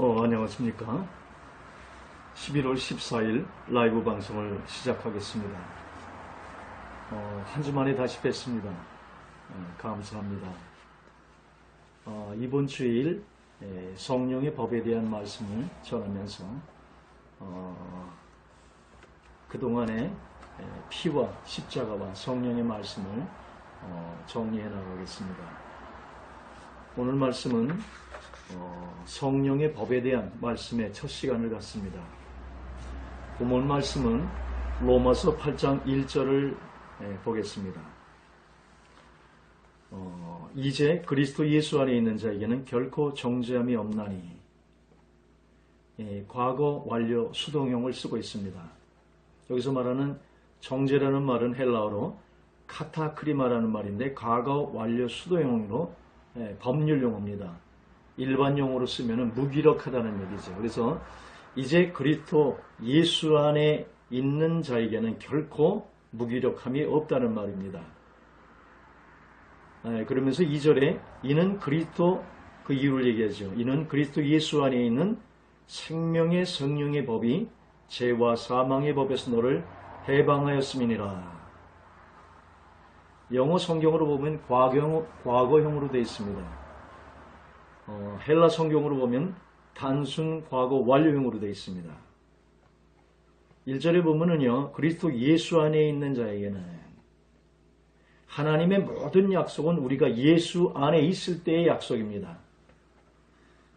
안녕하십니까. 11월 14일 라이브 방송을 시작하겠습니다. 한 주 만에 다시 뵙습니다. 감사합니다. 이번 주일 성령의 법에 대한 말씀을 전하면서 그동안의 피와 십자가와 성령의 말씀을 정리해 나가겠습니다. 오늘 말씀은 성령의 법에 대한 말씀의 첫 시간을 갖습니다. 본문 말씀은 로마서 8장 1절을 보겠습니다. 이제 그리스도 예수 안에 있는 자에게는 결코 정죄함이 없나니. 과거 완료 수동형을 쓰고 있습니다. 여기서 말하는 정죄라는 말은 헬라어로 카타크리마라는 말인데 과거 완료 수동형으로 법률 용어입니다. 일반 용어로 쓰면 무기력하다는 얘기죠. 그래서 이제 그리스도 예수 안에 있는 자에게는 결코 무기력함이 없다는 말입니다. 그러면서 2절에 이는 그리스도 그 이유를 얘기하죠. 이는 그리스도 예수 안에 있는 생명의 성령의 법이 죄와 사망의 법에서 너를 해방하였음이니라. 영어 성경으로 보면 과거형으로 되어 있습니다. 헬라 성경으로 보면 단순 과거 완료형으로 되어 있습니다. 1절에 보면은요, 그리스도 예수 안에 있는 자에게는 하나님의 모든 약속은 우리가 예수 안에 있을 때의 약속입니다.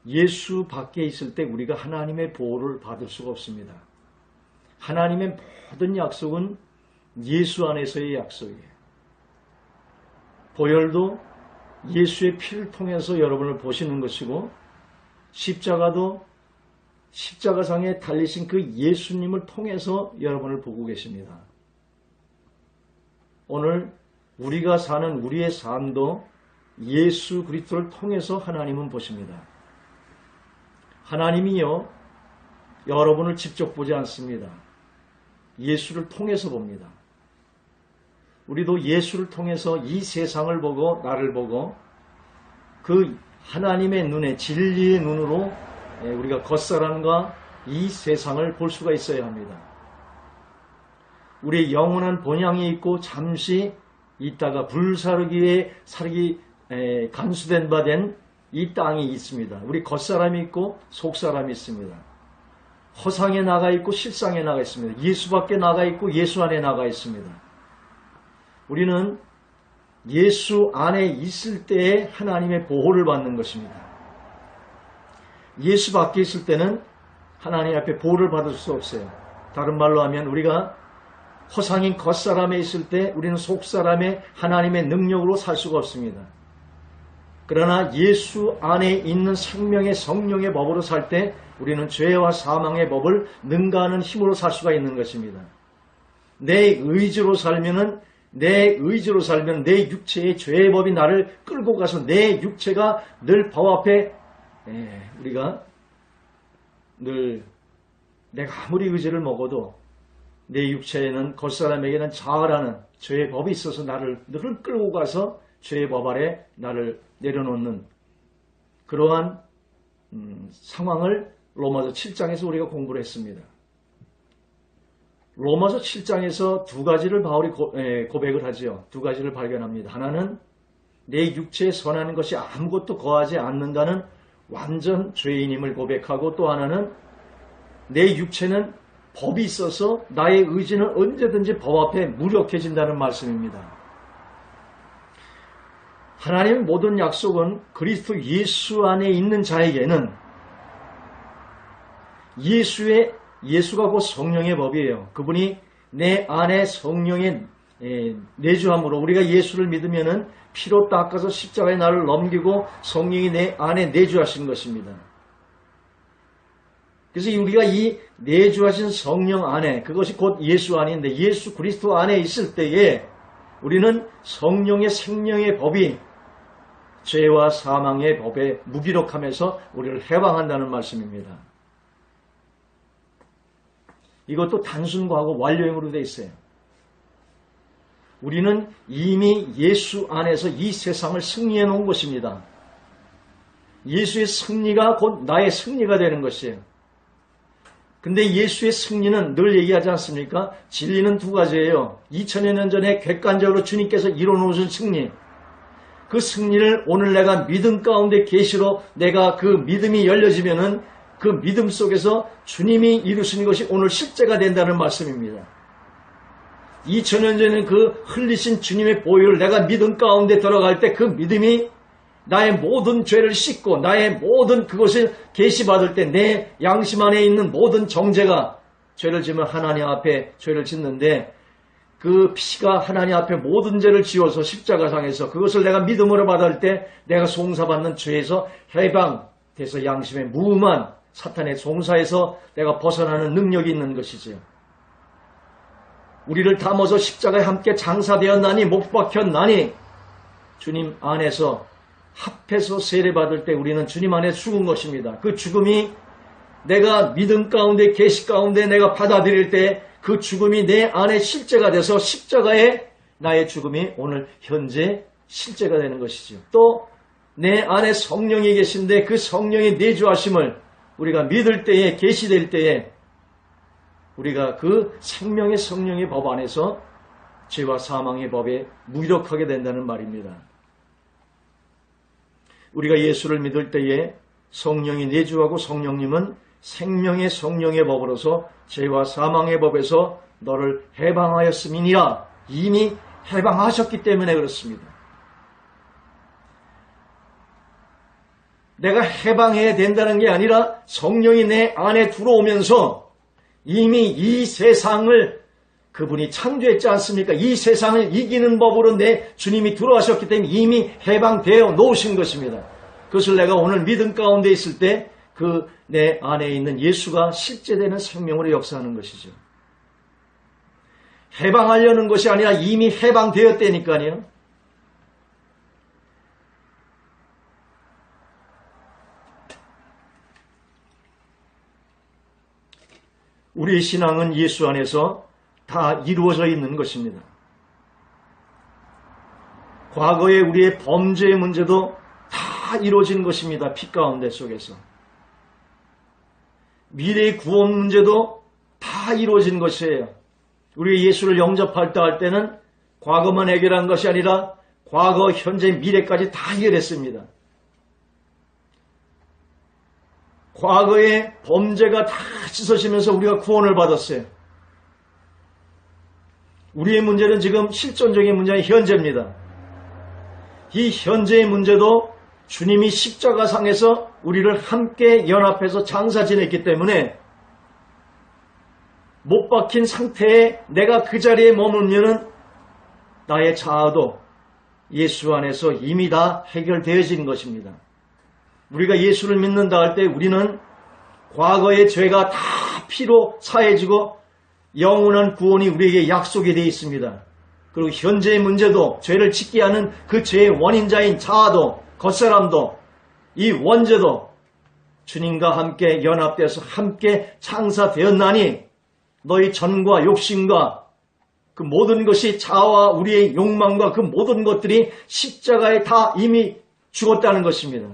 예수 밖에 있을 때 우리가 하나님의 보호를 받을 수가 없습니다. 하나님의 모든 약속은 예수 안에서의 약속이에요. 보혈도 예수의 피를 통해서 여러분을 보시는 것이고, 십자가도 십자가상에 달리신 그 예수님을 통해서 여러분을 보고 계십니다. 오늘 우리가 사는 우리의 삶도 예수 그리스도를 통해서 하나님은 보십니다. 하나님이요, 여러분을 직접 보지 않습니다. 예수를 통해서 봅니다. 우리도 예수를 통해서 이 세상을 보고 나를 보고 그 하나님의 눈에 진리의 눈으로 우리가 겉사람과 이 세상을 볼 수가 있어야 합니다. 우리의 영원한 본향이 있고 잠시 있다가 불사르기에 살기 간수된 바 된 이 땅이 있습니다. 우리 겉사람이 있고 속사람이 있습니다. 허상에 나가 있고 실상에 나가 있습니다. 예수 밖에 나가 있고 예수 안에 나가 있습니다. 우리는 예수 안에 있을 때에 하나님의 보호를 받는 것입니다. 예수 밖에 있을 때는 하나님 앞에 보호를 받을 수 없어요. 다른 말로 하면 우리가 허상인 겉사람에 있을 때 우리는 속사람의 하나님의 능력으로 살 수가 없습니다. 그러나 예수 안에 있는 생명의 성령의 법으로 살 때 우리는 죄와 사망의 법을 능가하는 힘으로 살 수가 있는 것입니다. 내 의지로 살면 내 육체의 죄의 법이 나를 끌고 가서 내 육체가 늘 법 앞에 우리가 늘 내가 아무리 의지를 먹어도 내 육체에는 겉사람에게는 자아라는 죄의 법이 있어서 나를 늘 끌고 가서 죄의 법 아래 나를 내려놓는 그러한 상황을 로마서 7장에서 우리가 공부를 했습니다. 로마서 7장에서 두 가지를 바울이 고백을 하죠. 두 가지를 발견합니다. 하나는 내 육체에 선하는 것이 아무것도 거하지 않는다는 완전 죄인임을 고백하고, 또 하나는 내 육체는 법이 있어서 나의 의지는 언제든지 법 앞에 무력해진다는 말씀입니다. 하나님의 모든 약속은 그리스도 예수 안에 있는 자에게는 예수가 곧 성령의 법이에요. 그분이 내 안에 성령의 내주함으로 우리가 예수를 믿으면은 피로 닦아서 십자가에 나를 넘기고 성령이 내 안에 내주하신 것입니다. 그래서 우리가 이 내주하신 성령 안에, 그것이 곧 예수 안인데 예수 그리스도 안에 있을 때에 우리는 성령의 생명의 법이 죄와 사망의 법에 무기력하면서 우리를 해방한다는 말씀입니다. 이것도 단순 과거 완료형으로 되어 있어요. 우리는 이미 예수 안에서 이 세상을 승리해 놓은 것입니다. 예수의 승리가 곧 나의 승리가 되는 것이에요. 근데 예수의 승리는 늘 얘기하지 않습니까? 진리는 두 가지예요. 2000여 년 전에 객관적으로 주님께서 이뤄놓으신 승리. 그 승리를 오늘 내가 믿음 가운데 계시로 내가 그 믿음이 열려지면은 그 믿음 속에서 주님이 이루신 것이 오늘 실제가 된다는 말씀입니다. 2000년 전에 그 흘리신 주님의 보혈을 내가 믿음 가운데 들어갈 때 그 믿음이 나의 모든 죄를 씻고 나의 모든 그것을 계시받을 때 내 양심 안에 있는 모든 정죄가 죄를 지으면 하나님 앞에 죄를 짓는데 그 피가 하나님 앞에 모든 죄를 지워서 십자가상에서 그것을 내가 믿음으로 받을 때 내가 송사받는 죄에서 해방돼서 양심의 무음한 사탄의 송사에서 내가 벗어나는 능력이 있는 것이지요. 우리를 담아서 십자가에 함께 장사되었나니 못 박혔나니 주님 안에서 합해서 세례받을 때 우리는 주님 안에 죽은 것입니다. 그 죽음이 내가 믿음 가운데 계시 가운데 내가 받아들일 때 그 죽음이 내 안에 실제가 돼서 십자가에 나의 죽음이 오늘 현재 실제가 되는 것이죠. 또 내 안에 성령이 계신데 그 성령의 내주하심을 우리가 믿을 때에 계시될 때에 우리가 그 생명의 성령의 법 안에서 죄와 사망의 법에 무력하게 된다는 말입니다. 우리가 예수를 믿을 때에 성령이 내주하고 성령님은 생명의 성령의 법으로서 죄와 사망의 법에서 너를 해방하였음이니라. 이미 해방하셨기 때문에 그렇습니다. 내가 해방해야 된다는 게 아니라 성령이 내 안에 들어오면서 이미 이 세상을 그분이 창조했지 않습니까? 이 세상을 이기는 법으로 내 주님이 들어가셨기 때문에 이미 해방되어 놓으신 것입니다. 그것을 내가 오늘 믿음 가운데 있을 때 그 내 안에 있는 예수가 실제되는 생명으로 역사하는 것이죠. 해방하려는 것이 아니라 이미 해방되었다니까요. 우리의 신앙은 예수 안에서 다 이루어져 있는 것입니다. 과거의 우리의 범죄의 문제도 다 이루어진 것입니다. 피 가운데 속에서. 미래의 구원 문제도 다 이루어진 것이에요. 우리가 예수를 영접할 때 할 때는 과거만 해결한 것이 아니라 과거, 현재, 미래까지 다 해결했습니다. 과거의 범죄가 다 씻어지면서 우리가 구원을 받았어요. 우리의 문제는 지금 실존적인 문제는 현재입니다. 이 현재의 문제도 주님이 십자가상에서 우리를 함께 연합해서 장사 지냈기 때문에 못 박힌 상태에 내가 그 자리에 머물면은 나의 자아도 예수 안에서 이미 다 해결되어진 것입니다. 우리가 예수를 믿는다 할 때 우리는 과거의 죄가 다 피로 사해지고 영원한 구원이 우리에게 약속이 되어 있습니다. 그리고 현재의 문제도 죄를 짓게 하는 그 죄의 원인자인 자아도 겉사람도 이 원죄도 주님과 함께 연합되어서 함께 창사되었나니 너희 전과 욕심과 그 모든 것이 자아와 우리의 욕망과 그 모든 것들이 십자가에 다 이미 죽었다는 것입니다.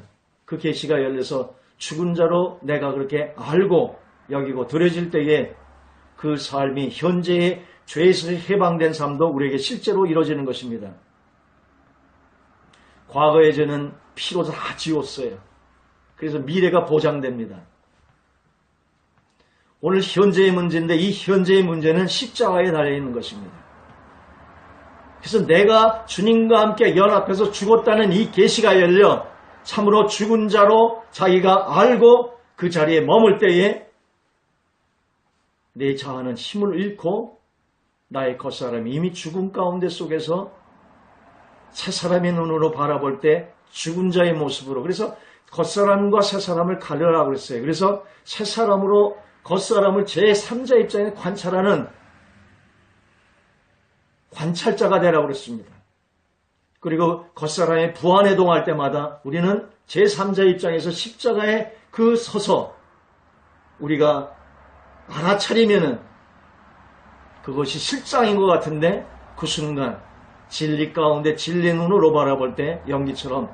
그 계시가 열려서 죽은 자로 내가 그렇게 알고 여기고 들여질 때에 그 삶이 현재의 죄에서 해방된 삶도 우리에게 실제로 이루어지는 것입니다. 과거의 죄는 피로 다 지웠어요. 그래서 미래가 보장됩니다. 오늘 현재의 문제인데 이 현재의 문제는 십자가에 달려있는 것입니다. 그래서 내가 주님과 함께 연합해서 죽었다는 이 계시가 열려 참으로 죽은 자로 자기가 알고 그 자리에 머물 때에 내 자아는 힘을 잃고 나의 겉사람이 이미 죽음 가운데 속에서 새사람의 눈으로 바라볼 때 죽은 자의 모습으로, 그래서 겉사람과 새사람을 가려라고 그랬어요. 그래서 새사람으로 겉사람을 제3자 입장에 관찰하는 관찰자가 되라고 그랬습니다. 그리고 겉사람의 부안해동할 때마다 우리는 제3자 입장에서 십자가에 그 서서 우리가 알아차리면은 그것이 실상인 것 같은데 그 순간 진리 가운데 진리 눈으로 바라볼 때 연기처럼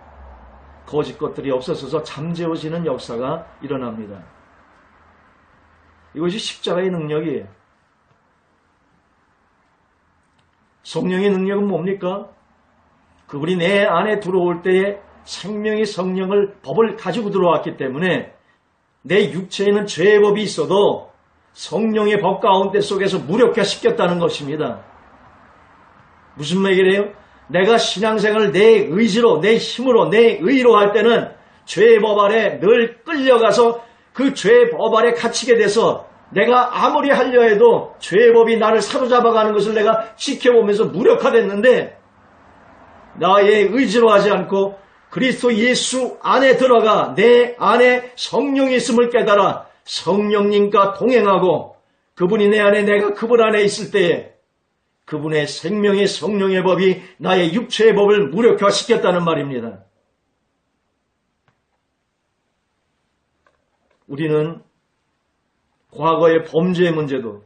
거짓 것들이 없어져서 잠재워지는 역사가 일어납니다. 이것이 십자가의 능력이에요. 성령의 능력은 뭡니까? 그분이 내 안에 들어올 때에 생명의 성령을 법을 가지고 들어왔기 때문에 내 육체에는 죄의 법이 있어도 성령의 법 가운데 속에서 무력화시켰다는 것입니다. 무슨 얘기래요? 내가 신앙생활을 내 의지로, 내 힘으로, 내 의로 할 때는 죄의 법 아래 늘 끌려가서 그 죄의 법 아래 갇히게 돼서 내가 아무리 하려 해도 죄의 법이 나를 사로잡아가는 것을 내가 지켜보면서 무력화됐는데 나의 의지로 하지 않고 그리스도 예수 안에 들어가 내 안에 성령이 있음을 깨달아 성령님과 동행하고 그분이 내 안에 내가 그분 안에 있을 때에 그분의 생명의 성령의 법이 나의 육체의 법을 무력화시켰다는 말입니다. 우리는 과거의 범죄의 문제도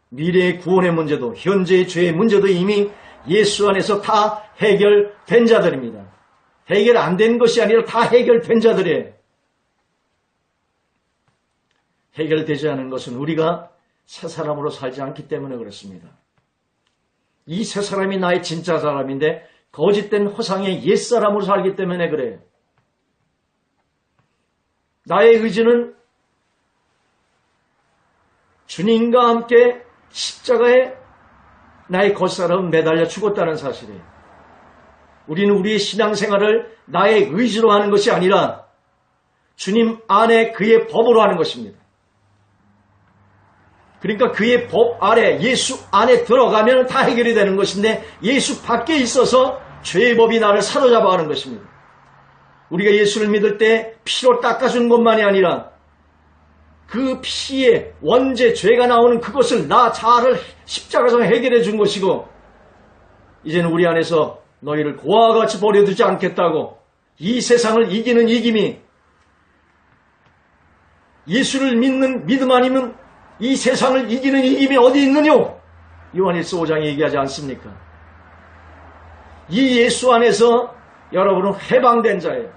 미래의 구원의 문제도 현재의 죄의 문제도 이미 예수 안에서 다 해결된 자들입니다. 해결 안 된 것이 아니라 다 해결된 자들이에요. 해결되지 않은 것은 우리가 새 사람으로 살지 않기 때문에 그렇습니다. 이 새 사람이 나의 진짜 사람인데 거짓된 허상의 옛사람으로 살기 때문에 그래요. 나의 의지는 주님과 함께 십자가에 나의 겉사람은 매달려 죽었다는 사실이에요. 우리는 우리의 신앙생활을 나의 의지로 하는 것이 아니라 주님 안에 그의 법으로 하는 것입니다. 그러니까 그의 법 아래 예수 안에 들어가면 다 해결이 되는 것인데 예수 밖에 있어서 죄의 법이 나를 사로잡아 하는 것입니다. 우리가 예수를 믿을 때 피로 닦아준 것만이 아니라 그 피에 원죄 죄가 나오는 그것을 나 자아를 십자가에서 해결해 준 것이고 이제는 우리 안에서 너희를 고아와 같이 버려두지 않겠다고 이 세상을 이기는 이김이 예수를 믿는 믿음 아니면 이 세상을 이기는 이김이 어디 있느뇨? 요한일서 5장에 얘기하지 않습니까? 이 예수 안에서 여러분은 해방된 자예요.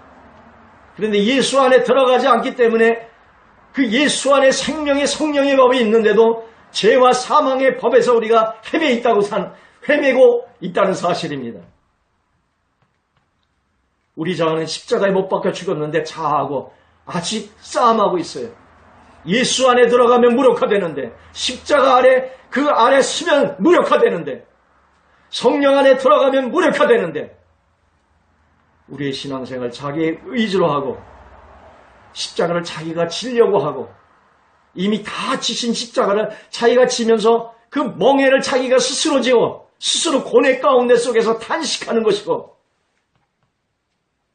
그런데 예수 안에 들어가지 않기 때문에 그 예수 안에 생명의 성령의 법이 있는데도 죄와 사망의 법에서 우리가 헤매고 있다는 사실입니다. 우리 자아는 십자가에 못 박혀 죽었는데 자아하고 아직 싸움하고 있어요. 예수 안에 들어가면 무력화되는데 십자가 아래 그 안에 서면 무력화되는데 성령 안에 들어가면 무력화되는데 우리의 신앙생활 자기의 의지로 하고 십자가를 자기가 지려고 하고 이미 다 지신 십자가를 자기가 지면서 그 멍에를 자기가 스스로 지어 스스로 고뇌 가운데 속에서 탄식하는 것이고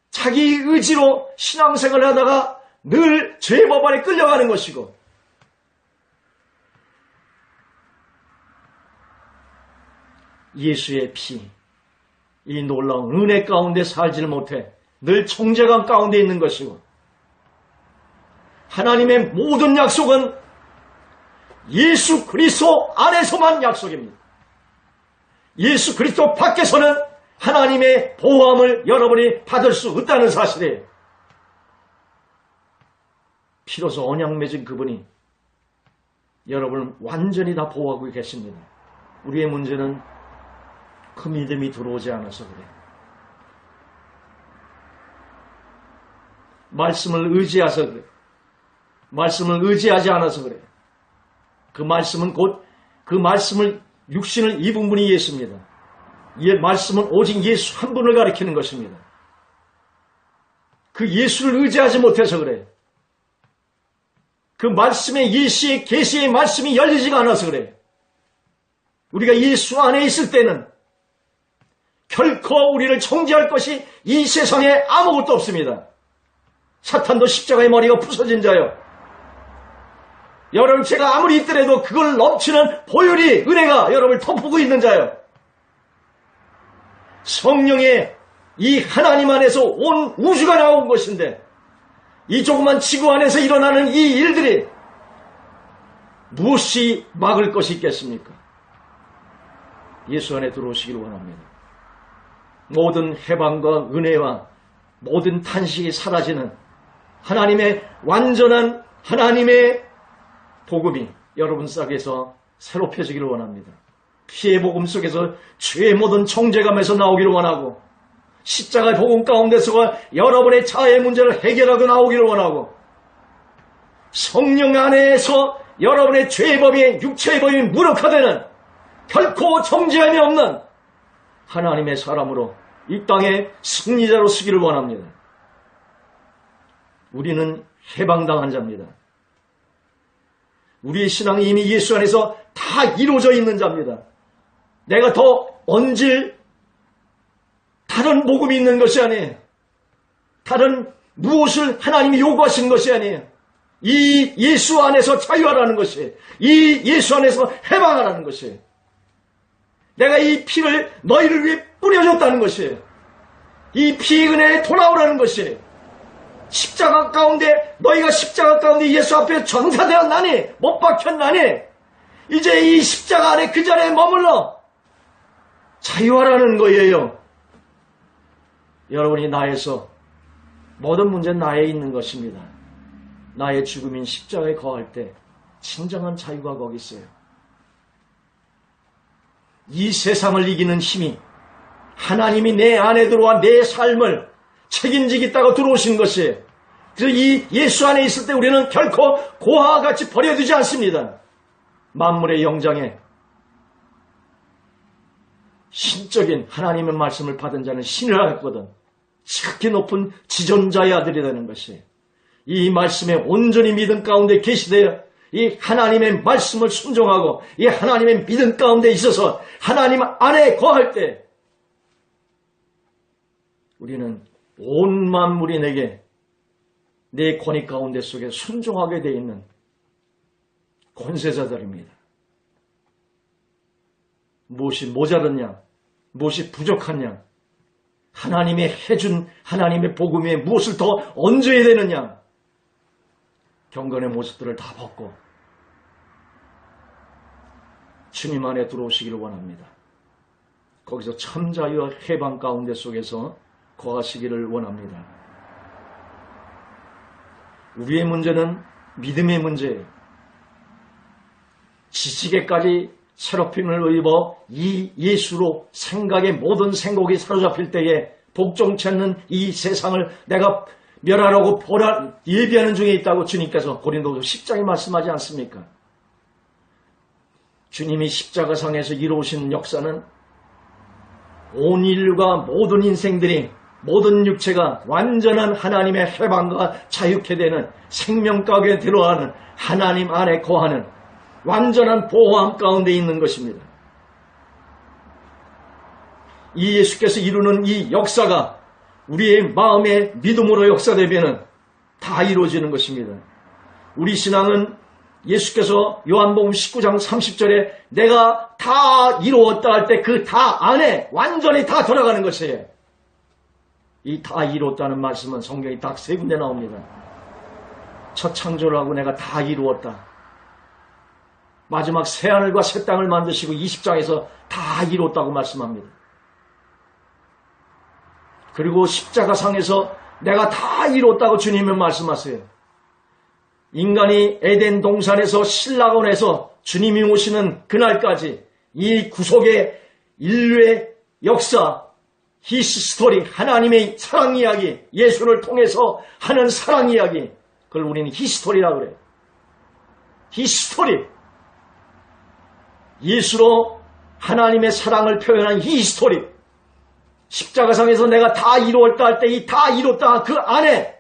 자기 의지로 신앙생활을 하다가 늘 죄법 아래 끌려가는 것이고 예수의 피, 이 놀라운 은혜 가운데 살지를 못해 늘 정죄감 가운데 있는 것이고 하나님의 모든 약속은 예수 그리스도 안에서만 약속입니다. 예수 그리스도 밖에서는 하나님의 보호함을 여러분이 받을 수 없다는 사실이에요. 피로서 언약 맺은 그분이 여러분을 완전히 다 보호하고 계십니다. 우리의 문제는 그 믿음이 들어오지 않아서 그래요. 말씀을 의지해서 그래요. 말씀을 의지하지 않아서 그래요. 그 말씀은 곧 그 말씀을 육신을 입은 분이 예수입니다. 이 말씀은 오직 예수 한 분을 가리키는 것입니다. 그 예수를 의지하지 못해서 그래요. 그 말씀의 예시의 계시의 말씀이 열리지가 않아서 그래요. 우리가 예수 안에 있을 때는 결코 우리를 정죄할 것이 이 세상에 아무것도 없습니다. 사탄도 십자가의 머리가 부서진 자요. 여러분 제가 아무리 있더라도 그걸 넘치는 보혈이 은혜가 여러분을 덮고 있는 자요. 성령의 이 하나님 안에서 온 우주가 나온 것인데 이 조그만 지구 안에서 일어나는 이 일들이 무엇이 막을 것이 있겠습니까? 예수 안에 들어오시기를 원합니다. 모든 해방과 은혜와 모든 탄식이 사라지는 하나님의 완전한 하나님의 복음이 여러분 속에서 새로 펴지기를 원합니다. 피의 복음 속에서 죄의 모든 정죄감에서 나오기를 원하고 십자가의 복음 가운데서 여러분의 자아의 문제를 해결하고 나오기를 원하고 성령 안에서 여러분의 죄의 법이 육체의 법이 무력화되는 결코 정죄함이 없는 하나님의 사람으로 이 땅의 승리자로 서기를 원합니다. 우리는 해방당한 자입니다. 우리의 신앙이 이미 예수 안에서 다 이루어져 있는 자입니다. 내가 더 얹을 다른 복음이 있는 것이 아니에요. 다른 무엇을 하나님이 요구하시는 것이 아니에요. 이 예수 안에서 자유하라는 것이에요. 이 예수 안에서 해방하라는 것이에요. 내가 이 피를 너희를 위해 뿌려줬다는 것이에요. 이 피의 은혜에 돌아오라는 것이에요. 십자가 가운데 너희가 십자가 가운데 예수 앞에 전사되었나니 못 박혔나니 이제 이 십자가 안에 그 자리에 머물러 자유하라는 거예요. 여러분이 나에서 모든 문제는 나에 있는 것입니다. 나의 죽음인 십자가에 거할 때 진정한 자유가 거기 있어요. 이 세상을 이기는 힘이 하나님이 내 안에 들어와 내 삶을 책임지겠다고 들어오신 것이에요. 그래서 이 예수 안에 있을 때 우리는 결코 고아와 같이 버려두지 않습니다. 만물의 영장에 신적인 하나님의 말씀을 받은 자는 신을 알거든 지극히 높은 지존자의 아들이 되는 것이에요. 이 말씀에 온전히 믿음 가운데 계시되어 이 하나님의 말씀을 순종하고 이 하나님의 믿음 가운데 있어서 하나님 안에 거할 때 우리는 온 만물이 내게 내 권위 가운데 속에 순종하게 되어 있는 권세자들입니다. 무엇이 모자랐냐, 무엇이 부족하냐, 하나님이 해준 하나님의 복음에 무엇을 더 얹어야 되느냐, 경건의 모습들을 다 벗고 주님 안에 들어오시기를 원합니다. 거기서 참 자유와 해방 가운데 속에서 거하시기를 원합니다. 우리의 문제는 믿음의 문제예요. 지식에까지 새롭힘을 입어 이 예수로 생각의 모든 생각이 사로잡힐 때에 복종치 않는 이 세상을 내가 멸하라고 예비하는 중에 있다고 주님께서 고린도서 10장에 말씀하지 않습니까? 주님이 십자가상에서 이루어오신 역사는 온 인류가 모든 인생들이 모든 육체가 완전한 하나님의 해방과 자유케 되는 생명 가운데 들어가는 하나님 안에 거하는 완전한 보호함 가운데 있는 것입니다. 이 예수께서 이루는 이 역사가 우리의 마음의 믿음으로 역사되면 다 이루어지는 것입니다. 우리 신앙은 예수께서 요한복음 19장 30절에 내가 다 이루었다 할 때 그 다 안에 완전히 다 들어가는 것이에요. 이 다 이루었다는 말씀은 성경이 딱 3군데 나옵니다. 첫 창조를 하고 내가 다 이루었다. 마지막 새하늘과 새 땅을 만드시고 20장에서 다 이루었다고 말씀합니다. 그리고 십자가상에서 내가 다 이뤘다고 주님은 말씀하세요. 인간이 에덴 동산에서 신라곤에서 주님이 오시는 그날까지 이 구속의 인류의 역사, 히스토리, 하나님의 사랑 이야기, 예수를 통해서 하는 사랑 이야기, 그걸 우리는 히스토리라고 그래요. 히스토리. 예수로 하나님의 사랑을 표현한 히스토리. 십자가상에서 내가 다 이루었다 할 때 이 다 이뤘다 그 안에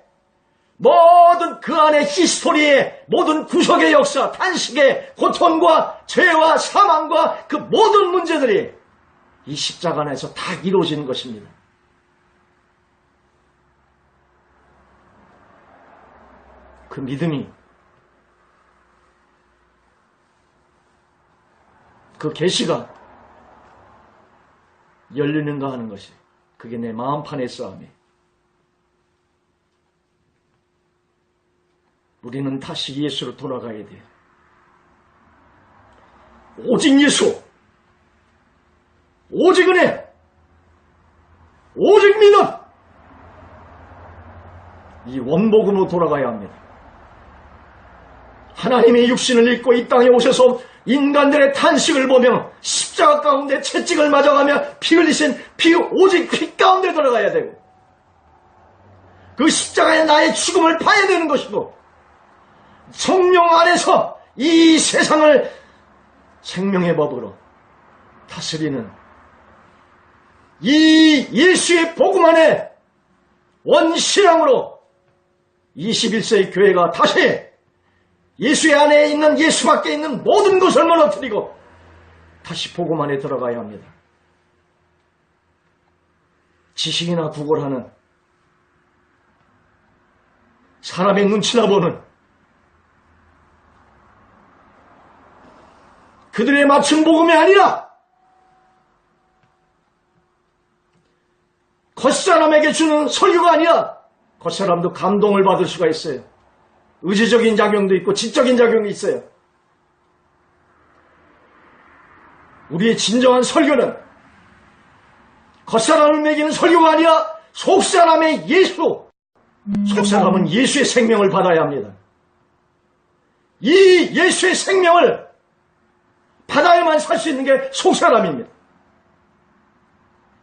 모든 그 안에 히스토리의 모든 구속의 역사, 탄식의 고통과 죄와 사망과 그 모든 문제들이 이 십자가 안에서 다 이루어지는 것입니다. 그 믿음이 그 계시가 열리는가 하는 것이 그게 내 마음판의 싸움이에요. 우리는 다시 예수로 돌아가야 돼요. 오직 예수, 오직 은혜, 오직 믿음, 이 원복음으로 돌아가야 합니다. 하나님의 육신을 입고 이 땅에 오셔서 인간들의 탄식을 보며 십자가 가운데 채찍을 맞아가며 피 흘리신 오직 피 가운데 들어가야 되고, 그 십자가에 나의 죽음을 봐야 되는 것이고, 성령 안에서 이 세상을 생명의 법으로 다스리는 이 예수의 복음 안에 원신앙으로 21세기 교회가 다시 예수의 안에 있는, 예수 밖에 있는 모든 것을 무너뜨리고 다시 복음 안에 들어가야 합니다. 지식이나 구걸하는, 사람의 눈치나 보는, 그들의 맞춤 복음이 아니라 겉사람에게 주는 설교가 아니라, 겉사람도 감동을 받을 수가 있어요. 의지적인 작용도 있고 지적인 작용이 있어요. 우리의 진정한 설교는 겉사람을 먹이는 설교가 아니라 속사람의 예수, 속사람은 예수의 생명을 받아야 합니다. 이 예수의 생명을 받아야만 살 수 있는 게 속사람입니다.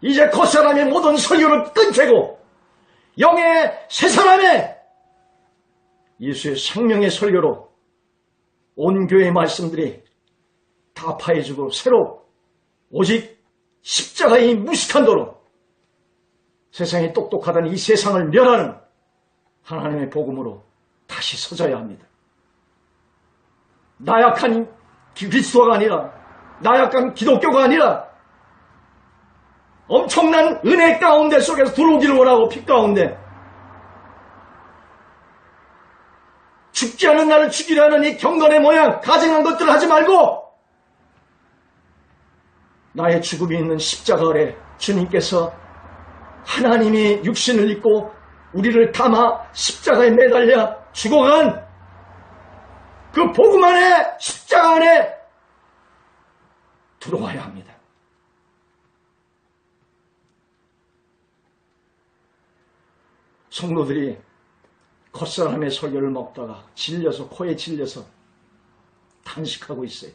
이제 겉사람의 모든 설교를 끊고 영의 새 사람의 예수의 생명의 설교로 온 교회의 말씀들이 다 파해지고 새로 오직 십자가의 무식한 도로 세상이 똑똑하다는 이 세상을 멸하는 하나님의 복음으로 다시 서져야 합니다. 나약한 그리스도가 아니라, 나약한 기독교가 아니라 엄청난 은혜 가운데 속에서 들어오기를 원하고, 피 가운데 죽지 않은 나를 죽이려 하는 이 경건의 모양, 가증한 것들을 하지 말고 나의 죽음이 있는 십자가 아래 주님께서 하나님이 육신을 입고 우리를 담아 십자가에 매달려 죽어간 그 복음 안에, 십자가 안에 들어와야 합니다. 성도들이 겉사람의 설교를 먹다가 질려서, 코에 질려서 탄식하고 있어요.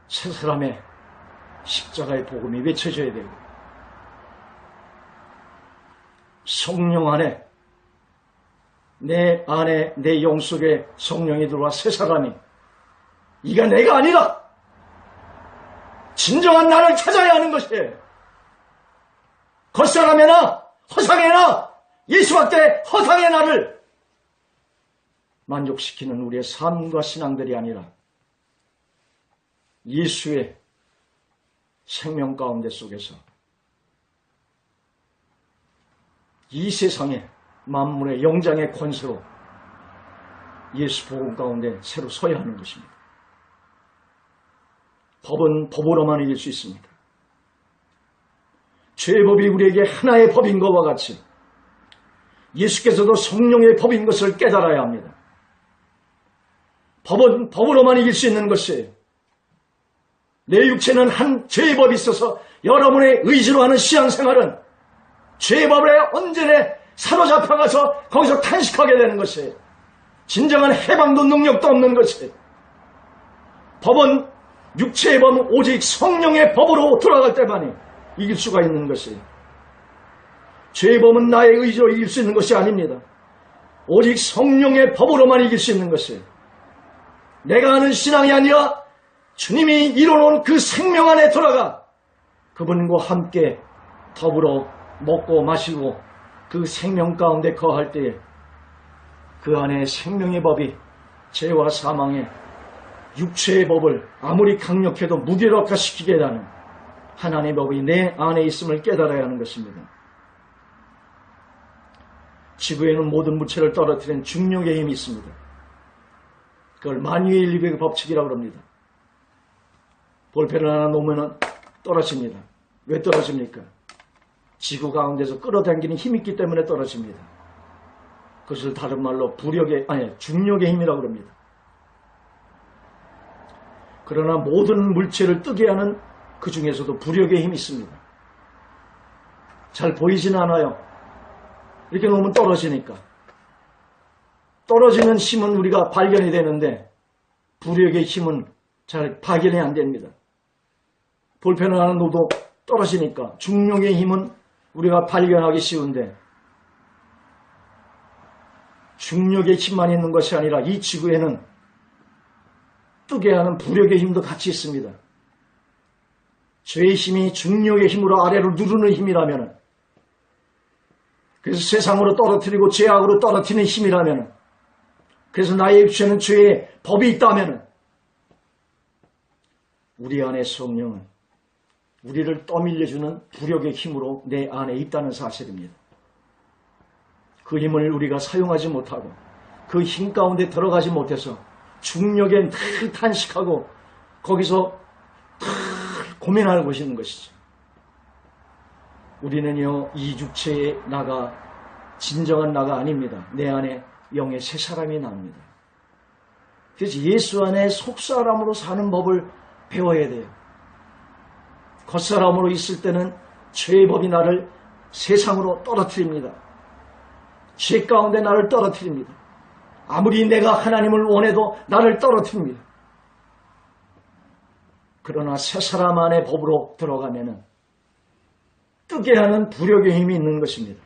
새 사람의 십자가의 복음이 외쳐져야 되고, 성령 안에, 내 안에, 내 영 속에 성령이 들어와 새 사람이, 이가 내가 아니라 진정한 나를 찾아야 하는 것이에요. 겉사람의 나, 허상의 나, 예수밖에 허상의 나를 만족시키는 우리의 삶과 신앙들이 아니라 예수의 생명 가운데 속에서 이 세상의 만물의 영장의 권세로 예수 복음 가운데 새로 서야 하는 것입니다. 법은 법으로만 이길 수 있습니다. 죄의 법이 우리에게 하나의 법인 것과 같이 예수께서도 성령의 법인 것을 깨달아야 합니다. 법은 법으로만 이길 수 있는 것이에요. 내 육체는 한 죄의 법이 있어서 여러분의 의지로 하는 신앙생활은 죄의 법에 언제나 사로잡혀가서 거기서 탄식하게 되는 것이에요. 진정한 해방도 능력도 없는 것이에요. 법은, 육체의 법은 오직 성령의 법으로 돌아갈 때만이 이길 수가 있는 것이에요. 죄의 법은 나의 의지로 이길 수 있는 것이 아닙니다. 오직 성령의 법으로만 이길 수 있는 것이에요. 내가 하는 신앙이 아니라 주님이 이뤄놓은 그 생명 안에 들어가 그분과 함께 더불어 먹고 마시고 그 생명 가운데 거할 때에 그 안에 생명의 법이 죄와 사망의 육체의 법을 아무리 강력해도 무기력화시키게 하는 하나님의 법이 내 안에 있음을 깨달아야 하는 것입니다. 지구에는 모든 물체를 떨어뜨리는 중력의 힘이 있습니다. 그걸 만유의 일비의 법칙이라고 합니다. 볼펜을 하나 놓으면 떨어집니다. 왜 떨어집니까? 지구 가운데서 끌어당기는 힘이 있기 때문에 떨어집니다. 그것을 다른 말로 중력의 힘이라고 합니다. 그러나 모든 물체를 뜨게 하는 그 중에서도 부력의 힘이 있습니다. 잘 보이진 않아요. 이렇게 놓으면 떨어지니까. 떨어지는 힘은 우리가 발견이 되는데 부력의 힘은 잘 발견이 안 됩니다. 볼펜을 하나 놓도 떨어지니까 중력의 힘은 우리가 발견하기 쉬운데 중력의 힘만 있는 것이 아니라 이 지구에는 뜨게 하는 부력의 힘도 같이 있습니다. 죄의 힘이 중력의 힘으로 아래로 누르는 힘이라면, 그래서 세상으로 떨어뜨리고 죄악으로 떨어뜨리는 힘이라면, 그래서 나의 입체는 죄의 법이 있다면 우리 안에 성령은 우리를 떠밀려주는 부력의 힘으로 내 안에 있다는 사실입니다. 그 힘을 우리가 사용하지 못하고 그 힘 가운데 들어가지 못해서 중력에 늘 탄식하고 거기서 늘 고민하고 있는 것이죠. 우리는요, 이 육체의 나가 진정한 나가 아닙니다. 내 안에 영의 새 사람이 납니다. 그래서 예수 안에 속사람으로 사는 법을 배워야 돼요. 겉사람으로 있을 때는 죄의 법이 나를 세상으로 떨어뜨립니다. 죄 가운데 나를 떨어뜨립니다. 아무리 내가 하나님을 원해도 나를 떨어뜨립니다. 그러나 새 사람 안의 법으로 들어가면은 뜨게 하는 부력의 힘이 있는 것입니다.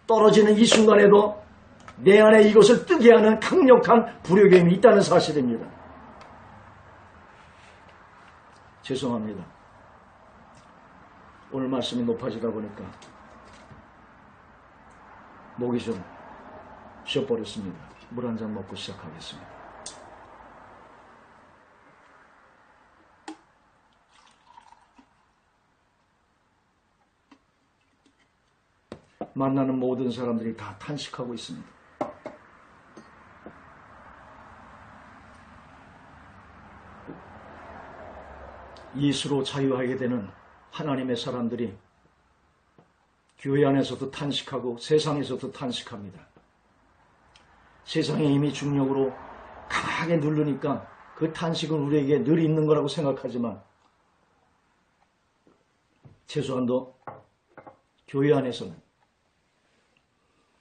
떨어지는 이 순간에도 내 안에 이것을 뜨게 하는 강력한 부력의 힘이 있다는 사실입니다. 죄송합니다. 오늘 말씀이 높아지다 보니까 목이 좀 쉬어버렸습니다. 물 한 잔 먹고 시작하겠습니다. 만나는 모든 사람들이 다 탄식하고 있습니다. 예수로 자유하게 되는 하나님의 사람들이 교회 안에서도 탄식하고 세상에서도 탄식합니다. 세상의 힘이 중력으로 강하게 누르니까 그 탄식은 우리에게 늘 있는 거라고 생각하지만 최소한도 교회 안에서는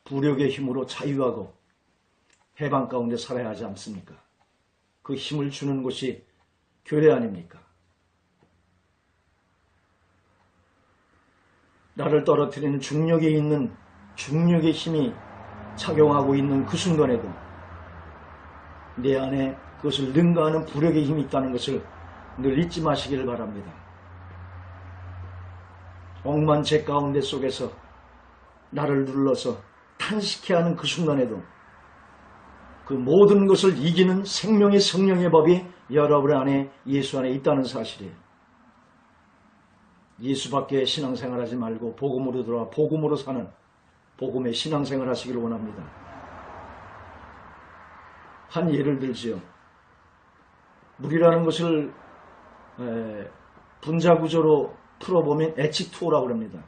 부력의 힘으로 자유하고 해방 가운데 살아야 하지 않습니까? 그 힘을 주는 곳이 교회 아닙니까? 나를 떨어뜨리는 중력에 있는 중력의 힘이 작용하고 있는 그 순간에도 내 안에 그것을 능가하는 부력의 힘이 있다는 것을 늘 잊지 마시기를 바랍니다. 억만 죄 가운데 속에서 나를 눌러서 탄식해 하는 그 순간에도 그 모든 것을 이기는 생명의 성령의 법이 여러분 안에 예수 안에 있다는 사실이에요. 예수밖에 신앙생활하지 말고 복음으로 들어와 복음으로 사는 복음의 신앙생활 하시기를 원합니다. 한 예를 들지요. 물이라는 것을 분자구조로 풀어보면 H2O라고 합니다.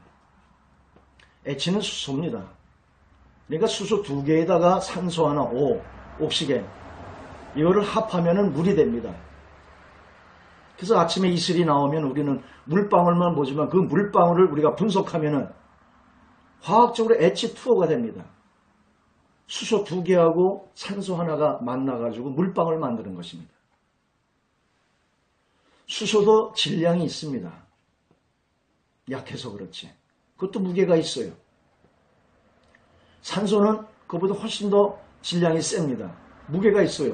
H는 수소입니다. 그러니까 수소 2개에다가 산소 하나, O, 옥시겐. 이거를 합하면 물이 됩니다. 그래서 아침에 이슬이 나오면 우리는 물방울만 보지만 그 물방울을 우리가 분석하면 화학적으로 H2O가 됩니다. 수소 2개하고 산소 하나가 만나가지고 물방울 만드는 것입니다. 수소도 질량이 있습니다. 약해서 그렇지. 그것도 무게가 있어요. 산소는 그보다 훨씬 더 질량이 셉니다. 무게가 있어요.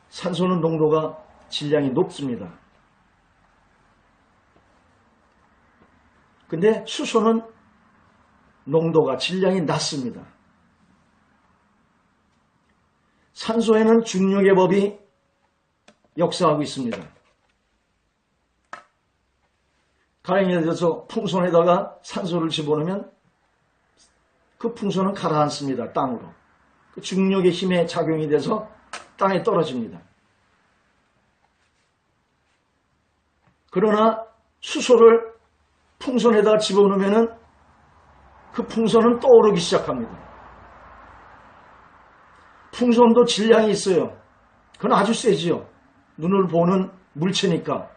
산소는 농도가 질량이 높습니다. 근데 수소는 농도가 질량이 낮습니다. 산소에는 중력의 법이 역사하고 있습니다. 가령 예를 들어서 풍선에다가 산소를 집어넣으면 그 풍선은 가라앉습니다. 땅으로. 그 중력의 힘에 작용이 돼서 땅에 떨어집니다. 그러나 수소를 풍선에다 집어넣으면 그 풍선은 떠오르기 시작합니다. 풍선도 질량이 있어요. 그건 아주 세지요. 눈을 보는 물체니까.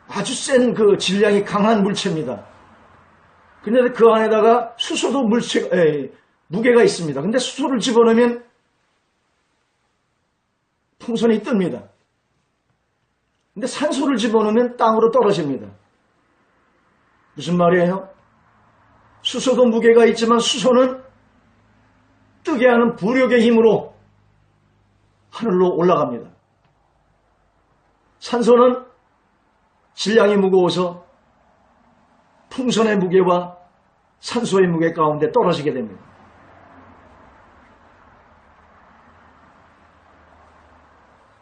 아주 센 그 질량이 강한 물체입니다. 근데 그 안에다가 수소도 무게가 있습니다. 근데 수소를 집어넣으면 풍선이 뜹니다. 근데 산소를 집어넣으면 땅으로 떨어집니다. 무슨 말이에요? 수소도 무게가 있지만 수소는 뜨게 하는 부력의 힘으로 하늘로 올라갑니다. 산소는 질량이 무거워서 풍선의 무게와 산소의 무게 가운데 떨어지게 됩니다.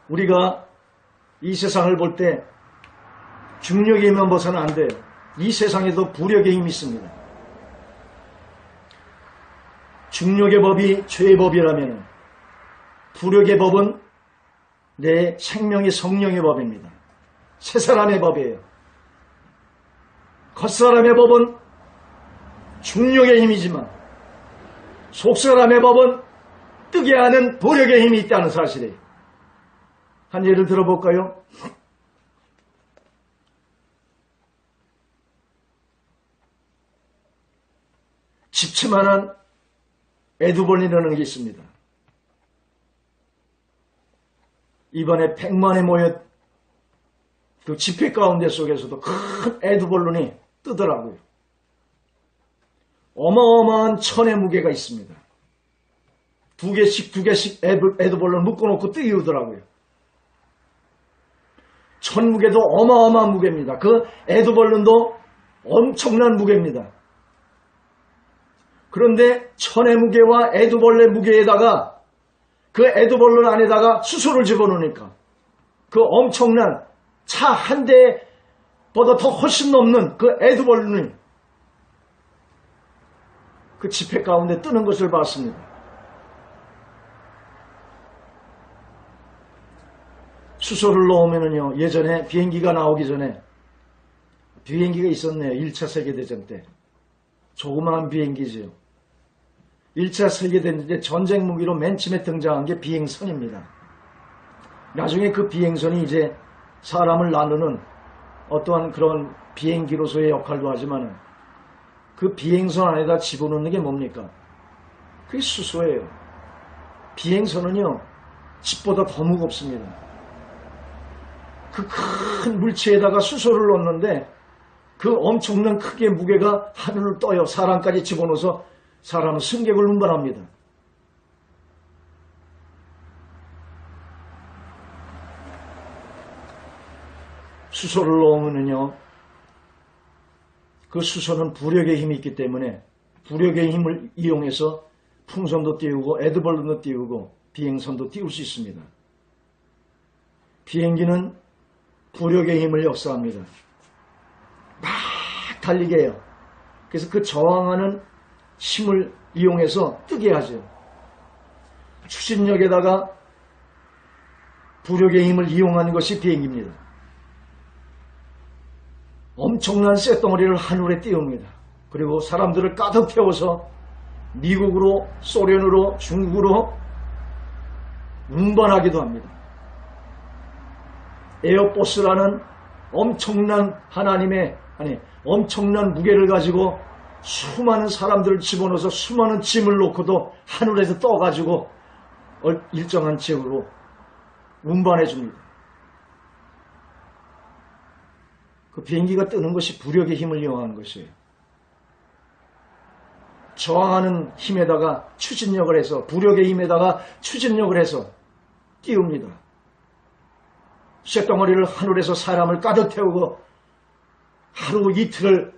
우리가 이 세상을 볼 때 중력의 힘만 봐서는 안 돼요. 이 세상에도 부력의 힘이 있습니다. 중력의 법이 죄의 법이라면 부력의 법은 내 생명의 성령의 법입니다. 새 사람의 법이에요. 겉사람의 법은 중력의 힘이지만 속사람의 법은 뜨게 하는 부력의 힘이 있다는 사실이에요. 한 예를 들어볼까요? 집채만한 에두벌리라는 게 있습니다. 이번에 100만에 모여 그 집회 가운데 속에서도 큰 에두벌룬이 뜨더라고요. 어마어마한 천의 무게가 있습니다. 두 개씩 에두벌룬 묶어놓고 띄우더라고요. 천 무게도 어마어마한 무게입니다. 그 에두벌룬도 엄청난 무게입니다. 그런데 천의 무게와 에두벌레 무게에다가 그 에두벌룬 안에다가 수소를 집어넣으니까 그 엄청난 차 한 대보다 더 훨씬 넘는 그 에두벌룬이 그 지폐 가운데 뜨는 것을 봤습니다. 수소를 넣으면은요, 예전에 비행기가 나오기 전에 비행기가 있었네요. 1차 세계대전 때. 조그마한 비행기지요. 1차 세계대전 때 전쟁 무기로 맨 처음에 등장한 게 비행선입니다. 나중에 그 비행선이 이제 사람을 나누는 어떠한 그런 비행기로서의 역할도 하지만 그 비행선 안에다 집어넣는 게 뭡니까? 그게 수소예요. 비행선은요, 집보다 더 무겁습니다. 그 큰 물체에다가 수소를 넣는데 그 엄청난 크기의 무게가 하늘을 떠요. 사람까지 집어넣어서 사람은 승객을 운반합니다. 수소를 넣으면요, 그 수소는 부력의 힘이 있기 때문에 부력의 힘을 이용해서 풍선도 띄우고 에드벌룬도 띄우고 비행선도 띄울 수 있습니다. 비행기는 부력의 힘을 역사합니다. 막 달리게 해요. 그래서 그 저항하는 힘을 이용해서 뜨게 하죠. 추진력에다가 부력의 힘을 이용한 것이 비행기입니다. 엄청난 쇳덩어리를 하늘에 띄웁니다. 그리고 사람들을 가득 태워서 미국으로, 소련으로, 중국으로 운반하기도 합니다. 에어포스라는 엄청난 엄청난 무게를 가지고 수많은 사람들을 집어넣어서 수많은 짐을 놓고도 하늘에서 떠가지고 일정한 지역으로 운반해 줍니다. 그 비행기가 뜨는 것이 부력의 힘을 이용하는 것이에요. 저항하는 힘에다가 추진력을 해서, 부력의 힘에다가 추진력을 해서 띄웁니다. 쇳덩어리를 하늘에서 사람을 가득 태우고 하루 이틀을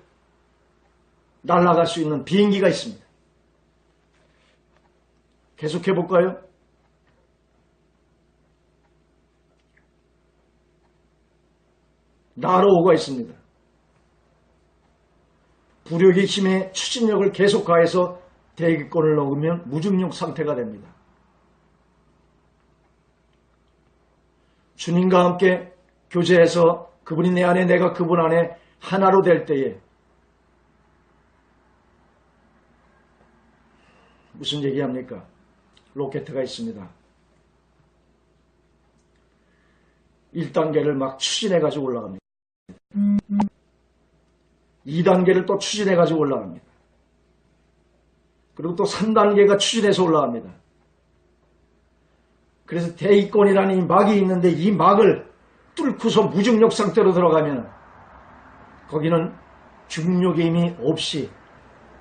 날아갈 수 있는 비행기가 있습니다. 계속해 볼까요? 나로호가 있습니다. 부력의 힘에 추진력을 계속 가해서 대기권을 넣으면 무중력 상태가 됩니다. 주님과 함께 교제해서 그분이 내 안에 내가 그분 안에 하나로 될 때에 무슨 얘기합니까? 로켓가 있습니다. 1단계를 막 추진해가지고 올라갑니다. 2단계를 또 추진해가지고 올라갑니다. 그리고 또 3단계가 추진해서 올라갑니다. 그래서 대기권이라는 이 막이 있는데 이 막을 뚫고서 무중력 상태로 들어가면 거기는 중력의 힘이 없이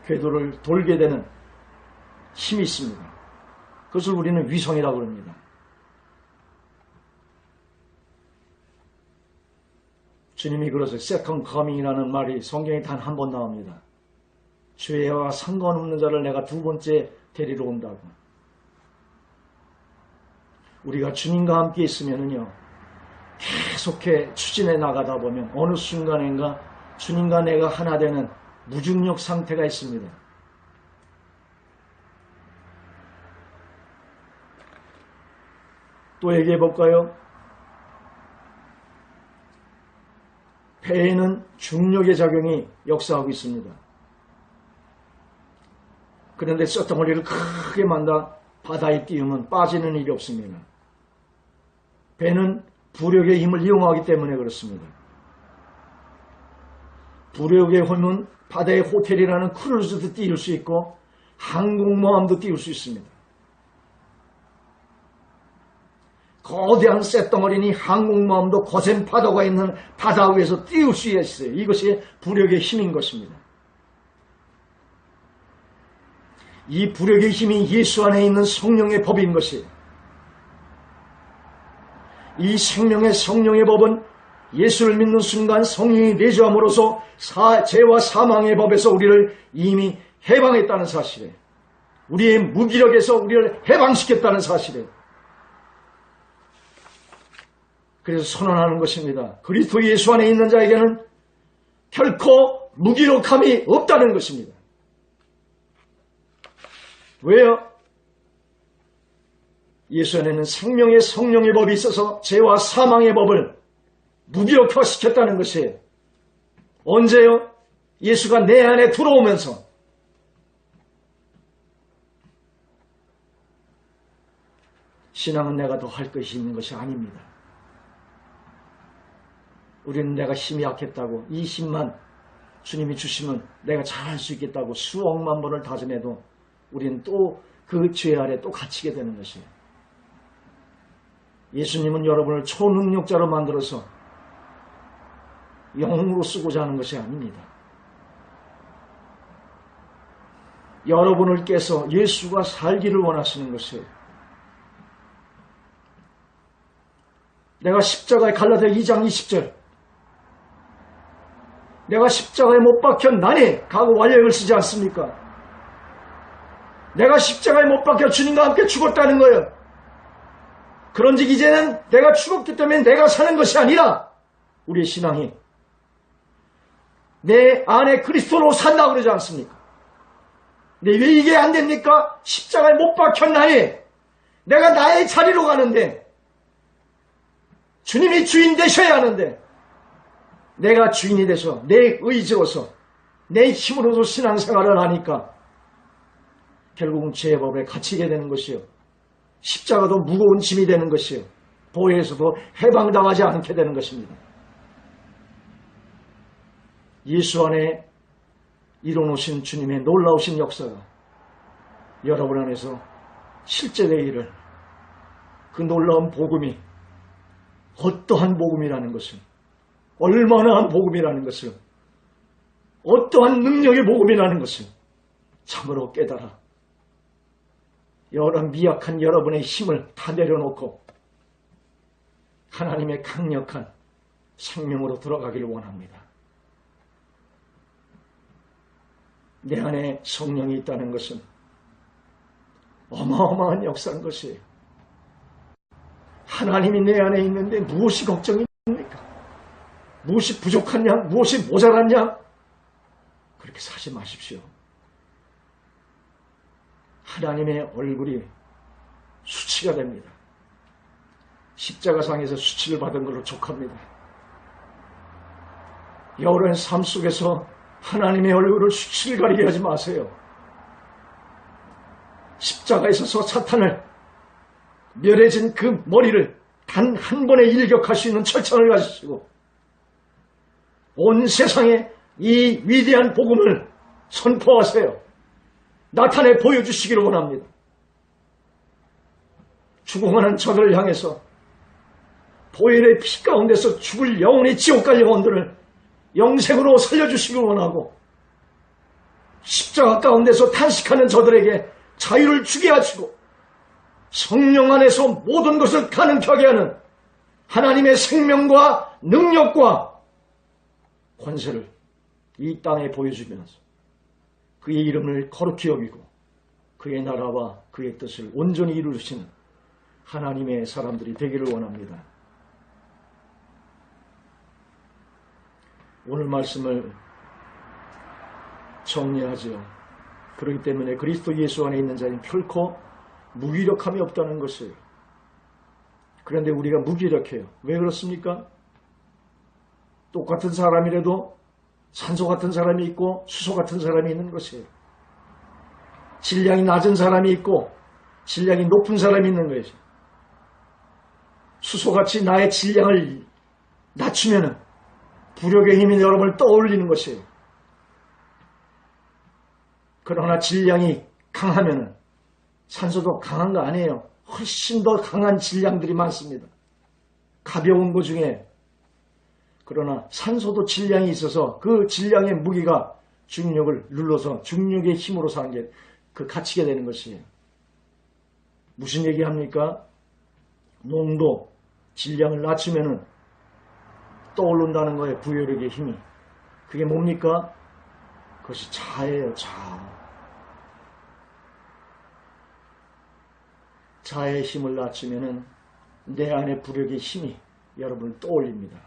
궤도를 돌게 되는 힘이 있습니다. 그것을 우리는 위성이라고 합니다. 주님이 그러세요. 세컨드 커밍이라는 말이 성경에 단 한 번 나옵니다. 죄와 상관없는 자를 내가 두 번째 데리러 온다고. 우리가 주님과 함께 있으면은요, 계속해 추진해 나가다 보면 어느 순간인가 주님과 내가 하나 되는 무중력 상태가 있습니다. 또 얘기해 볼까요? 폐에는 중력의 작용이 역사하고 있습니다. 그런데 쇳덩어리를 크게 만다 바다에 띄우면 빠지는 일이 없습니다. 배는 부력의 힘을 이용하기 때문에 그렇습니다. 부력의 힘은 바다의 호텔이라는 크루즈도 띄울 수 있고 항공모함도 띄울 수 있습니다. 거대한 쇳덩어리니 항공모함도 거센 파도가 있는 바다 위에서 띄울 수 있어요. 이것이 부력의 힘인 것입니다. 이 부력의 힘이 예수 안에 있는 성령의 법인 것이에요. 이 생명의 성령의 법은 예수를 믿는 순간 성령이 내주함으로써 죄와 사망의 법에서 우리를 이미 해방했다는 사실이에요. 우리의 무기력에서 우리를 해방시켰다는 사실이에요. 그래서 선언하는 것입니다. 그리스도 예수 안에 있는 자에게는 결코 무기력함이 없다는 것입니다. 왜요? 예수 안에는 생명의 성령의 법이 있어서 죄와 사망의 법을 무기력화시켰다는 것이에요. 언제요? 예수가 내 안에 들어오면서. 신앙은 내가 더 할 것이 있는 것이 아닙니다. 우리는 내가 힘이 약했다고 이 힘만 주님이 주시면 내가 잘할 수 있겠다고 수억만 번을 다짐해도 우리는 또 그 죄 아래 또 갇히게 되는 것이에요. 예수님은 여러분을 초능력자로 만들어서 영웅으로 쓰고자 하는 것이 아닙니다. 여러분을 깨서 예수가 살기를 원하시는 것이에요. 내가 십자가에 갈라디아 2장 20절 내가 십자가에 못 박혔나니 가고 완력을 쓰지 않습니까? 내가 십자가에 못 박혀 주님과 함께 죽었다는 거예요. 그런즉 이제는 내가 죽었기 때문에 내가 사는 것이 아니라 우리의 신앙이 내 안에 그리스도로 산다고 그러지 않습니까? 근데 왜 이게 안 됩니까? 십자가에 못 박혔나니 내가 나의 자리로 가는데 주님이 주인 되셔야 하는데 내가 주인이 돼서 내 의지로서 내 힘으로도 신앙생활을 하니까 결국은 죄의 법에 갇히게 되는 것이요. 십자가도 무거운 짐이 되는 것이요. 보혜에서도 해방당하지 않게 되는 것입니다. 예수 안에 이뤄놓으신 주님의 놀라우신 역사가 여러분 안에서 실제되기를 그 놀라운 복음이 어떠한 복음이라는 것을 얼마나 한 복음이라는 것을 어떠한 능력의 복음이라는 것을 참으로 깨달아 여러 미약한 여러분의 힘을 다 내려놓고 하나님의 강력한 생명으로 들어가기를 원합니다. 내 안에 성령이 있다는 것은 어마어마한 역사인 것이에요. 하나님이 내 안에 있는데 무엇이 걱정입니까? 무엇이 부족하냐? 무엇이 모자랐냐? 그렇게 사지 마십시오. 하나님의 얼굴이 수치가 됩니다. 십자가상에서 수치를 받은 걸로 족합니다. 여러분의 삶 속에서 하나님의 얼굴을 수치를 가리게 하지 마세요. 십자가에 서서 사탄을 멸해진 그 머리를 단 한 번에 일격할 수 있는 철창을 가지시고 온 세상에 이 위대한 복음을 선포하세요. 나타내 보여주시기를 원합니다. 죽어가는 저들을 향해서 보혈의 피 가운데서 죽을 영혼의 지옥 갈 영혼들을 영생으로 살려주시길 원하고 십자가 가운데서 탄식하는 저들에게 자유를 주게 하시고 성령 안에서 모든 것을 가능하게 하는 하나님의 생명과 능력과 권세를 이 땅에 보여주면서 그의 이름을 거룩히 여기고 그의 나라와 그의 뜻을 온전히 이루시는 하나님의 사람들이 되기를 원합니다. 오늘 말씀을 정리하지요. 그렇기 때문에 그리스도 예수 안에 있는 자는 결코 무기력함이 없다는 것이에요. 그런데 우리가 무기력해요. 왜 그렇습니까? 똑같은 사람이라도 산소 같은 사람이 있고 수소 같은 사람이 있는 것이에요. 질량이 낮은 사람이 있고 질량이 높은 사람이 있는 것이에요. 수소같이 나의 질량을 낮추면 부력의 힘이 여러분을 떠올리는 것이에요. 그러나 질량이 강하면 산소도 강한 거 아니에요. 훨씬 더 강한 질량들이 많습니다. 가벼운 것 중에. 그러나 산소도 질량이 있어서 그 질량의 무게가 중력을 눌러서 중력의 힘으로 사는 게 갇히게 되는 것이에요. 무슨 얘기합니까? 농도, 질량을 낮추면 떠오른다는 거예요. 부여력의 힘이. 그게 뭡니까? 그것이 자예요. 자의 힘을 낮추면 내 안의 부력의 힘이 여러분을 떠올립니다.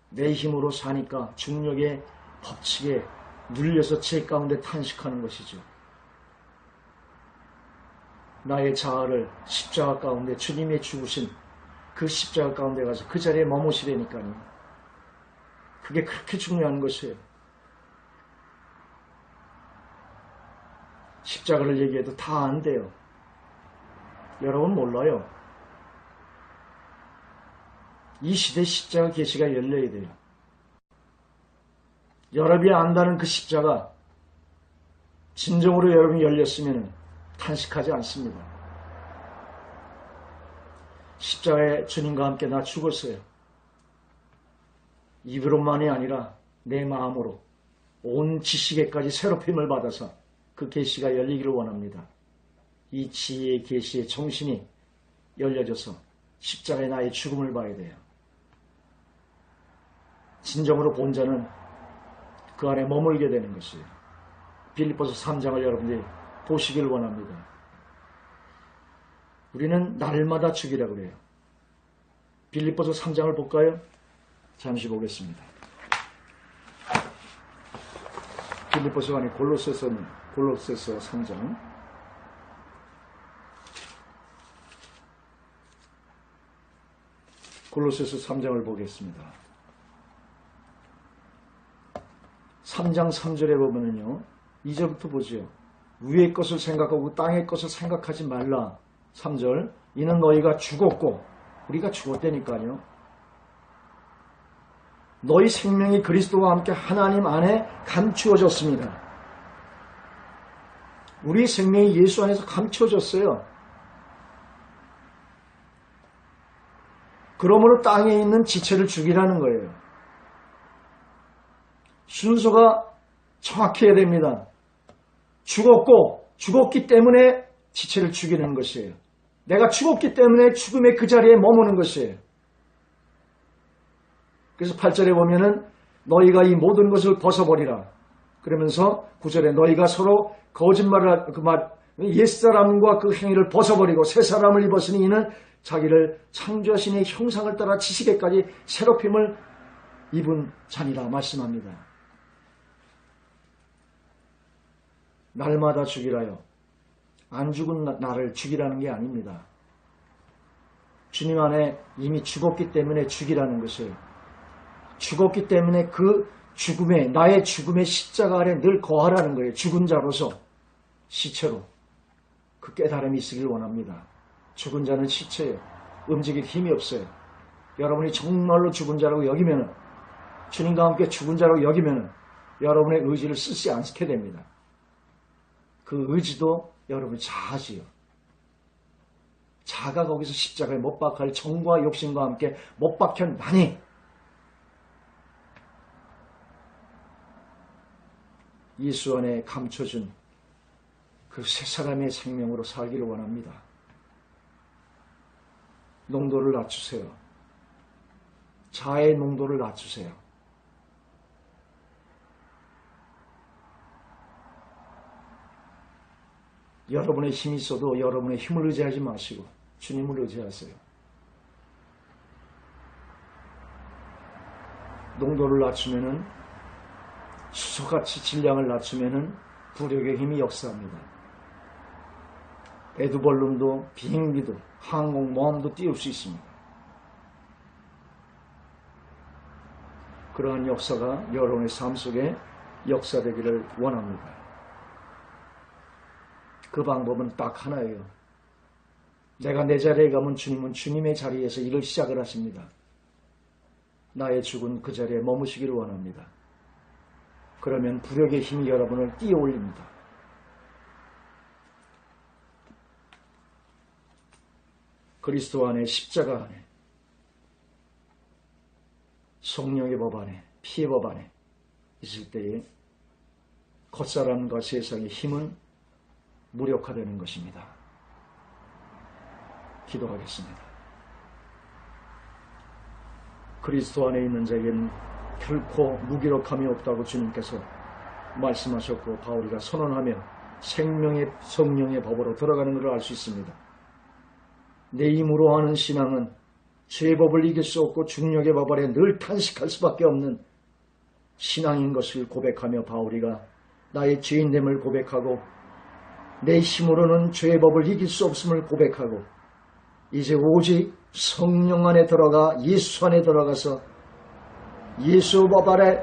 내 힘으로 사니까 중력의 법칙에 눌려서 제 가운데 탄식하는 것이죠. 나의 자아를 십자가 가운데 주님의 죽으신 그 십자가 가운데 가서 그 자리에 머무시라니까요. 그게 그렇게 중요한 것이에요. 십자가를 얘기해도 다 안 돼요. 여러분 몰라요. 이 시대 십자가 계시가 열려야 돼요. 여러분이 안다는 그 십자가 진정으로 여러분이 열렸으면 탄식하지 않습니다. 십자가에 주님과 함께 나 죽었어요. 입으로만이 아니라 내 마음으로 온 지식에까지 새롭힘을 받아서 그 계시가 열리기를 원합니다. 이 지혜의 계시의 정신이 열려져서 십자가의 나의 죽음을 봐야 돼요. 진정으로 본 자는 그 안에 머물게 되는 것이에요. 빌립보서 3장을 여러분들이 보시길 원합니다. 우리는 날마다 죽이라고 그래요. 빌립보서 3장을 볼까요? 잠시 보겠습니다. 빌립보서가 아니고 골로새서 3장. 골로새서 3장을 보겠습니다. 3장 3절에 보면은요. 2절부터 보지요. 위의 것을 생각하고 땅의 것을 생각하지 말라. 3절. 이는 너희가 죽었고, 우리가 죽었다니까요. 너희 생명이 그리스도와 함께 하나님 안에 감추어졌습니다. 우리 생명이 예수 안에서 감추어졌어요. 그러므로 땅에 있는 지체를 죽이라는 거예요. 순서가 정확해야 됩니다. 죽었기 때문에 지체를 죽이는 것이에요. 내가 죽었기 때문에 죽음의 그 자리에 머무는 것이에요. 그래서 8절에 보면은 너희가 이 모든 것을 벗어버리라. 그러면서 9절에 너희가 서로 거짓말을 옛사람과 그 행위를 벗어버리고 새 사람을 입었으니 이는 자기를 창조하신 이 형상을 따라 지식에까지 새롭힘을 입은 자니라 말씀합니다. 날마다 죽이라요. 안 죽은 나를 죽이라는 게 아닙니다. 주님 안에 이미 죽었기 때문에 죽이라는 것이에요. 죽었기 때문에 그 죽음에 나의 죽음의 십자가 아래 늘 거하라는 거예요. 죽은 자로서 시체로 그 깨달음이 있으길 원합니다. 죽은 자는 시체예요. 움직일 힘이 없어요. 여러분이 정말로 죽은 자라고 여기면, 주님과 함께 죽은 자라고 여기면 여러분의 의지를 쓰지 않게 됩니다. 그 의지도 여러분 자아지요. 자가 거기서 십자가에 못 박할 정과 욕심과 함께 못 박혔나니 예수 안에 감춰준 그 새 사람의 생명으로 살기를 원합니다. 농도를 낮추세요. 자아의 농도를 낮추세요. 여러분의 힘이 있어도 여러분의 힘을 의지하지 마시고 주님을 의지하세요. 농도를 낮추면은, 수소같이 질량을 낮추면은 부력의 힘이 역사합니다. 배두벌룸도 비행기도 항공모함도 띄울 수 있습니다. 그러한 역사가 여러분의 삶 속에 역사되기를 원합니다. 그 방법은 딱 하나예요. 내가 내 자리에 가면 주님은 주님의 자리에서 일을 시작을 하십니다. 나의 죽은 그 자리에 머무시기를 원합니다. 그러면 부력의 힘이 여러분을 띄어올립니다. 그리스도 안에, 십자가 안에, 성령의 법 안에, 피의 법 안에 있을 때에 겉사람과 세상의 힘은 무력화되는 것입니다. 기도하겠습니다. 그리스도 안에 있는 자에게는 결코 무기력함이 없다고 주님께서 말씀하셨고 바울이가 선언하며 생명의 성령의 법으로 들어가는 것을 알 수 있습니다. 내 힘으로 하는 신앙은 죄의 법을 이길 수 없고 중력의 법 아래 늘 탄식할 수밖에 없는 신앙인 것을 고백하며 바울이가 나의 죄인됨을 고백하고 내 힘으로는 죄의 법을 이길 수 없음을 고백하고 이제 오직 성령 안에 들어가 예수 안에 들어가서 예수 법 아래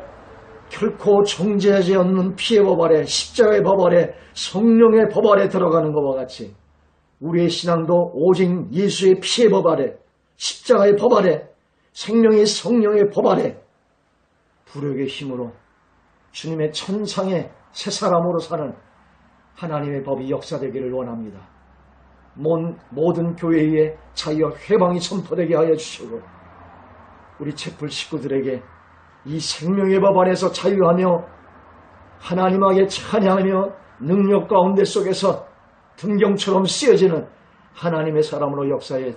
결코 정죄하지 않는 피의 법 아래 십자가의 법 아래 성령의 법 아래 들어가는 것과 같이 우리의 신앙도 오직 예수의 피의 법 아래 십자가의 법 아래 생명의 성령의 법 아래 부력의 힘으로 주님의 천상의 새 사람으로 사는 하나님의 법이 역사되기를 원합니다. 모든 교회에 자유와 회방이 선포되게 하여 주시고 우리 채플 식구들에게 이 생명의 법 안에서 자유하며 하나님에게 찬양하며 능력 가운데 속에서 등경처럼 쓰여지는 하나님의 사람으로 역사해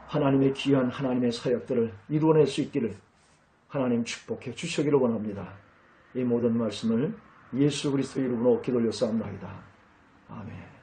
하나님의 귀한 하나님의 사역들을 이루어낼 수 있기를 하나님 축복해 주시기를 원합니다. 이 모든 말씀을 예수 그리스도 이름으로 기도 올렸사옵나이다. 아멘.